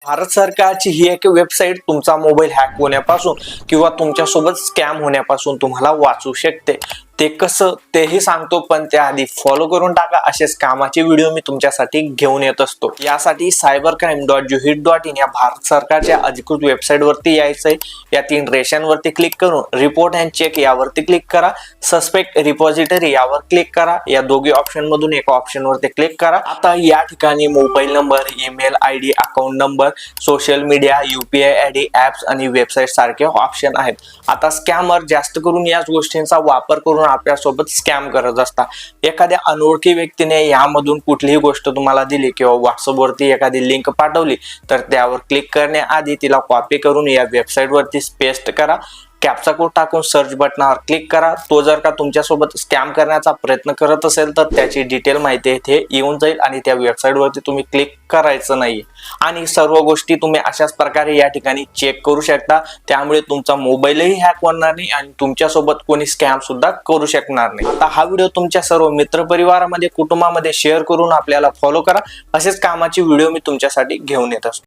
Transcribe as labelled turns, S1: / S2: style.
S1: भारत सरकारची ही एक वेबसाईट तुमचा मोबाईल हॅक होण्यापासून किंवा तुमच्यासोबत स्कॅम होण्यापासून तुम्हाला वाचवू शकते। ते कसं तेही सांगतो, पण त्याआधी फॉलो करून टाका। असेच कामाचे व्हिडिओ मी तुमच्यासाठी घेऊन येत असतो। यासाठी cybercrime.juhit.in या भारत सरकारच्या अधिकृत वेबसाईट वरती यायचंय। या 3 रेषांवरती क्लिक करून रिपोर्ट अँड चेक यावरती क्लिक करा। सस्पेक्ट रिपॉझिटरी यावर क्लिक करा। या दोघी ऑप्शन मधून एका ऑप्शन वरती क्लिक करा। आता या ठिकाणी mobile number, email ID, account number, social media, UPI ID, apps आणि वेबसाईट सारखे ऑप्शन आहेत। आता स्कॅमर जास्त करून याच गोष्टींचा वापर करून आपल्यासोबत स्कॅम करत असतात। एखाद्या अनोळखी व्यक्तीने यामधून कुठलीही गोष्ट तुम्हाला दिली किंवा व्हॉट्सअप वरती एखादी लिंक पाठवली तर त्यावर क्लिक करण्याआधी तिला कॉपी करून या वेबसाईट वरती पेस्ट करा। कॅप्चा कोड टाकून सर्च बटनावर क्लिक करा। तो जर का तुमच्यासोबत स्कॅम करण्याचा प्रयत्न करत असेल तर त्याची डिटेल माहिती इथे येऊन जाईल आणि त्या वेबसाईट वरती तुम्ही क्लिक करायचं नाही आणि सर्व गोष्टी तुम्ही अशाच प्रकारे या ठिकाणी चेक करू शकता। त्यामुळे तुमचा मोबाईलही हॅक होणार नाही आणि तुमच्यासोबत कोणी स्कॅम सुद्धा करू शकणार नाही। आता हा व्हिडिओ तुमच्या सर्व मित्रपरिवारामध्ये, कुटुंबामध्ये शेअर करून आपल्याला फॉलो करा। असेच कामाचे व्हिडिओ मी तुमच्यासाठी घेऊन येत असतो।